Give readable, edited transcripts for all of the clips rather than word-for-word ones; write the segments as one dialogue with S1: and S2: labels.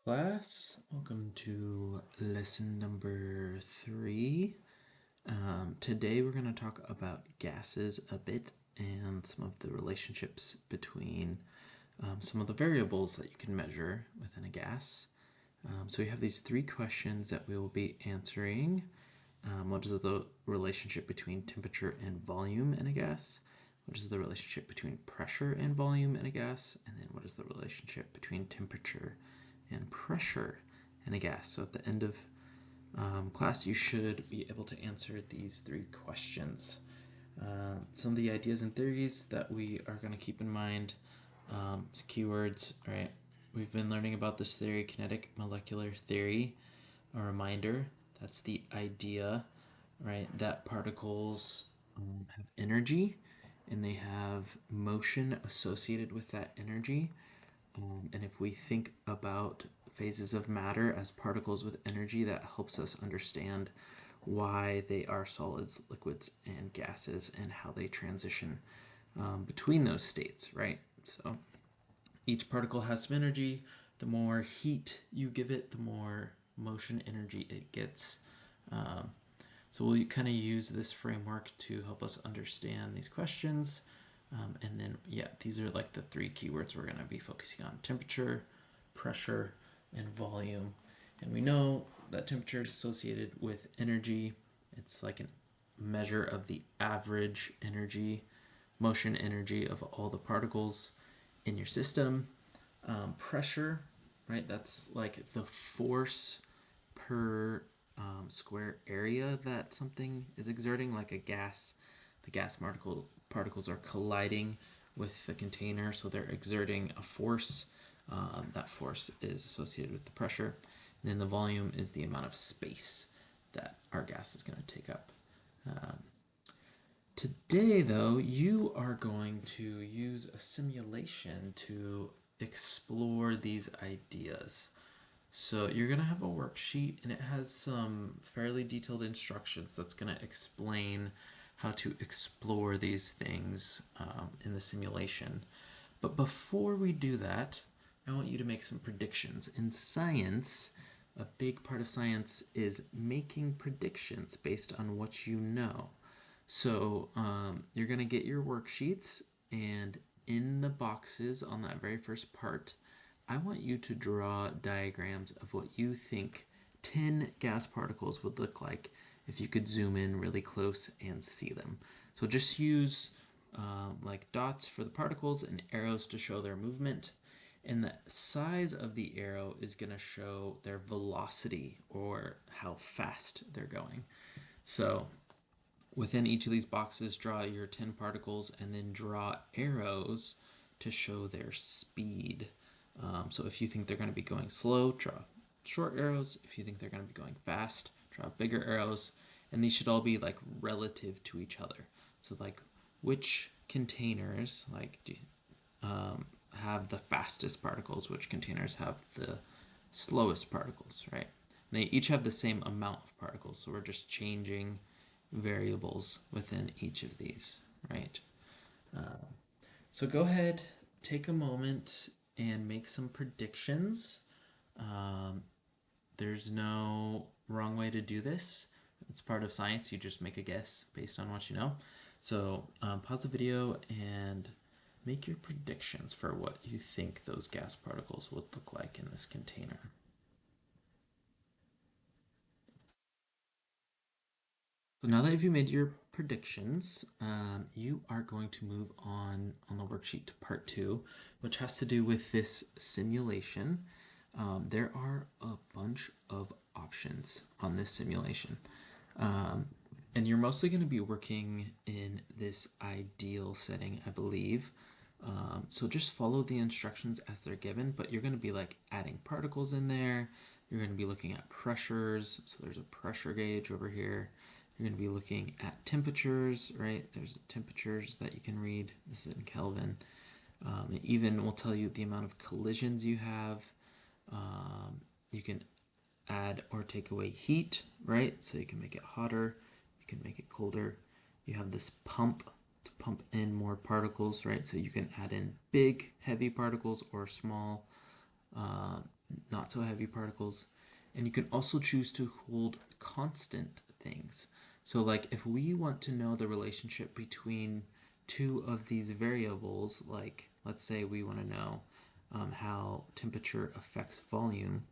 S1: Class, welcome to lesson number 3. Today we're going to talk about gases a bit and some of the relationships between some of the variables that you can measure within a gas. So we have these 3 questions that we will be answering. What is the relationship between temperature and volume in a gas? What is the relationship between pressure and volume in a gas? And then what is the relationship between temperature and pressure in a gas? So at the end of class, you should be able to answer these 3 questions. Some of the ideas and theories that we are going to keep in mind, keywords, right? We've been learning about this theory, kinetic molecular theory. A reminder, that's the idea, right, that particles have energy and they have motion associated with that energy. And if we think about phases of matter as particles with energy, that helps us understand why they are solids, liquids, and gases and how they transition between those states, right? So each particle has some energy. The more heat you give it, the more motion energy it gets. So we'll kind of use this framework to help us understand these questions. And then, yeah, these are like the 3 keywords we're going to be focusing on: temperature, pressure, and volume. And we know that temperature is associated with energy. It's like a measure of the average energy, motion energy of all the particles in your system. Pressure, right? That's like the force per square area that something is exerting, like a gas. The gas particles are colliding with the container, so they're exerting a force. That force is associated with the pressure. And then the volume is the amount of space that our gas is going to take up. Today, though, you are going to use a simulation to explore these ideas. So you're going to have a worksheet and it has some fairly detailed instructions that's going to explain how to explore these things in the simulation. But before we do that, I want you to make some predictions. In science, a big part of science is making predictions based on what you know. So you're going to get your worksheets, and in the boxes on that very first part, I want you to draw diagrams of what you think 10 gas particles would look like if you could zoom in really close and see them. So just use like dots for the particles and arrows to show their movement. And the size of the arrow is going to show their velocity, or how fast they're going. So within each of these boxes, draw your 10 particles and then draw arrows to show their speed. So if you think they're going to be going slow, draw short arrows. If you think they're going to be going fast, draw bigger arrows. And these should all be like relative to each other. So like, which containers have the fastest particles, which containers have the slowest particles, right? And they each have the same amount of particles, so we're just changing variables within each of these, right? So go ahead, take a moment and make some predictions. There's no wrong way to do this. It's part of science. You just make a guess based on what you know. So pause the video and make your predictions for what you think those gas particles would look like in this container. So now that you've made your predictions, you are going to move on the worksheet to part 2, which has to do with this simulation. There are a bunch of options on this simulation. And you're mostly going to be working in this ideal setting, I believe. So just follow the instructions as they're given, but you're going to be like adding particles in there. You're going to be looking at pressures. So there's a pressure gauge over here. You're going to be looking at temperatures, right? There's temperatures that you can read. This is in Kelvin. It even will tell you the amount of collisions you have. You can add or take away heat, right? So you can make it hotter, you can make it colder. You have this pump to pump in more particles, right? So you can add in big, heavy particles or small, not so heavy particles. And you can also choose to hold constant things. So like if we want to know the relationship between two of these variables, like let's say we want to know how temperature affects volume,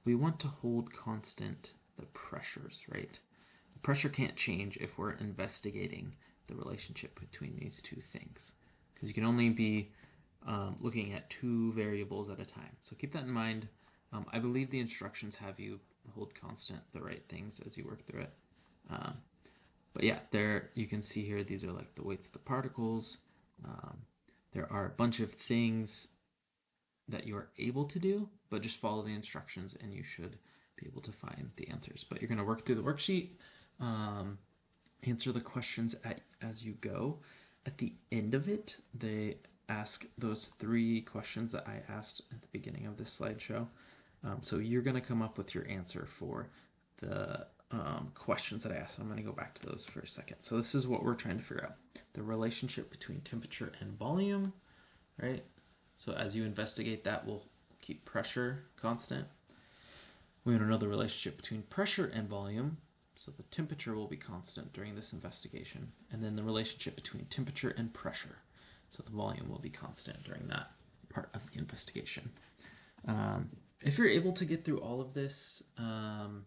S1: we want to hold constant the pressures, right? The pressure can't change if we're investigating the relationship between these two things, because you can only be looking at two variables at a time. So keep that in mind. I believe the instructions have you hold constant the right things as you work through it. Um, but yeah, there you can see here, these are like the weights of the particles. Um, there are a bunch of things that you are able to do, but just follow the instructions and you should be able to find the answers. But you're going to work through the worksheet, answer the questions as you go. At the end of it, they ask those 3 questions that I asked at the beginning of this slideshow. So you're going to come up with your answer for the questions that I asked. I'm going to go back to those for a second. So this is what we're trying to figure out. The relationship between temperature and volume, right? So as you investigate that, we'll keep pressure constant. We want to know the relationship between pressure and volume. So the temperature will be constant during this investigation. And then the relationship between temperature and pressure. So the volume will be constant during that part of the investigation. If you're able to get through all of this, I'm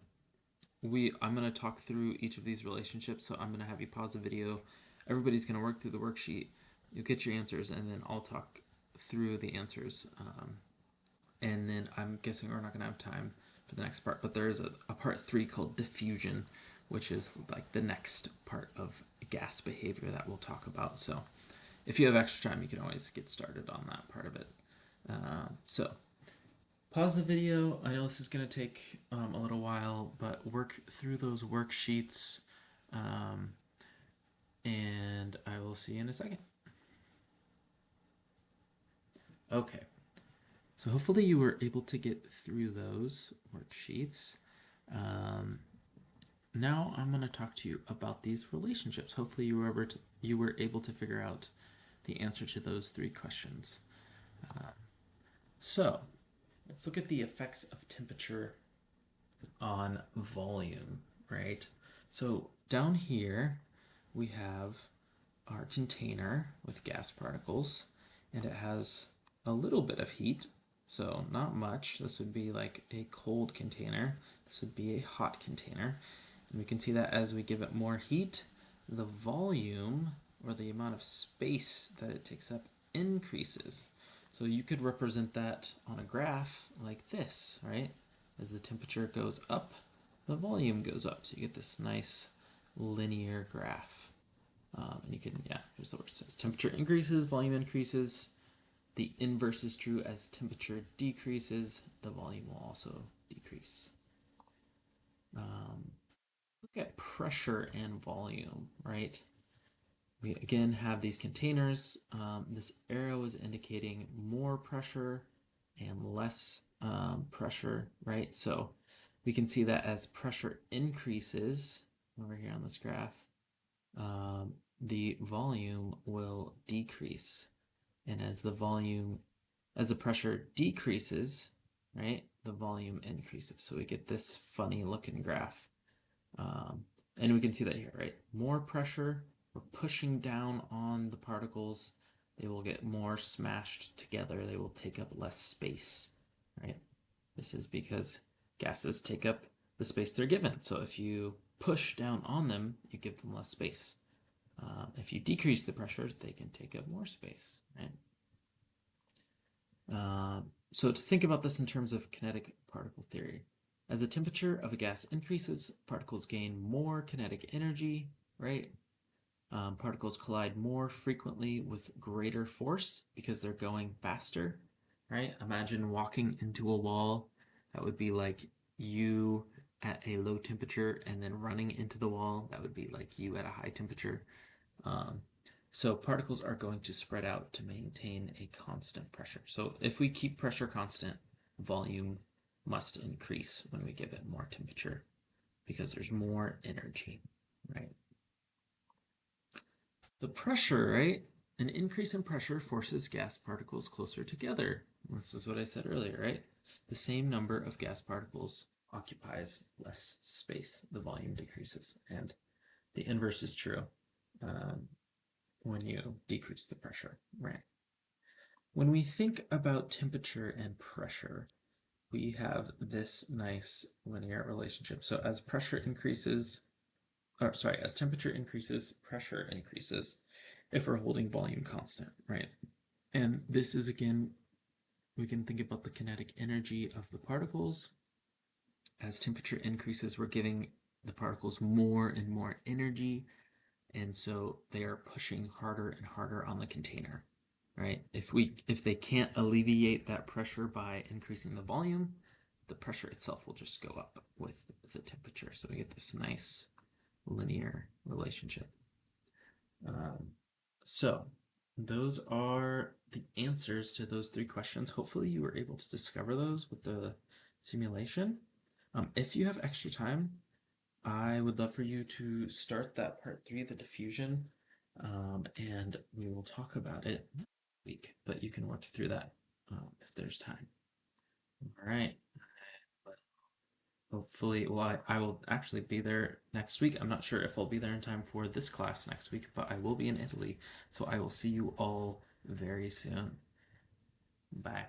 S1: going to talk through each of these relationships. So I'm going to have you pause the video. Everybody's going to work through the worksheet. You'll get your answers, and then I'll talk through the answers. And then I'm guessing we're not going to have time for the next part, but there is a part 3 called diffusion, which is like the next part of gas behavior that we'll talk about. So if you have extra time, you can always get started on that part of it. So pause the video. I know this is going to take a little while, but work through those worksheets, and I will see you in a second. Okay. So hopefully you were able to get through those worksheets. Now I'm going to talk to you about these relationships. Hopefully you were able to figure out the answer to those 3 questions. So let's look at the effects of temperature on volume, right? So down here we have our container with gas particles, and it has a little bit of heat, so not much. This would be like a cold container. This would be a hot container. And we can see that as we give it more heat, the volume, or the amount of space that it takes up, increases. So you could represent that on a graph like this, right? As the temperature goes up, the volume goes up. So you get this nice linear graph. And you can, yeah, here's the word it says. Temperature increases, volume increases. The inverse is true. As temperature decreases, the volume will also decrease. Look at pressure and volume, right? We again have these containers. This arrow is indicating more pressure and less pressure, right? So we can see that as pressure increases over here on this graph, the volume will decrease. And as the pressure decreases, right, the volume increases. So we get this funny looking graph. And we can see that here, right? More pressure, we're pushing down on the particles. They will get more smashed together. They will take up less space, right? This is because gases take up the space they're given. So if you push down on them, you give them less space. If you decrease the pressure, they can take up more space, right? So to think about this in terms of kinetic particle theory, as the temperature of a gas increases, particles gain more kinetic energy, right? Particles collide more frequently with greater force because they're going faster, right? Imagine walking into a wall. That would be like you at a low temperature and then running into the wall. That would be like you at a high temperature. So particles are going to spread out to maintain a constant pressure. So if we keep pressure constant, volume must increase when we give it more temperature because there's more energy, right? The pressure, right? An increase in pressure forces gas particles closer together. This is what I said earlier, right? the same number of gas particles occupies less space. The volume decreases. And the inverse is true um, when you decrease the pressure, right? When we think about temperature and pressure, we have this nice linear relationship. So as pressure increases, or sorry, as temperature increases, pressure increases if we're holding volume constant, right? And this is again, we can think about the kinetic energy of the particles. As temperature increases, we're giving the particles more and more energy, and so they are pushing harder and harder on the container, right? If they can't alleviate that pressure by increasing the volume, the pressure itself will just go up with the temperature. So we get this nice linear relationship. Um, so those are the answers to those three questions. Hopefully you were able to discover those with the simulation. If you have extra time, I would love for you to start that part three, the diffusion, and we will talk about it next week, but you can work through that if there's time. All right. Hopefully, well, I will actually be there next week. I'm not sure if I'll be there in time for this class next week, but I will be in Italy. So I will see you all very soon. Bye.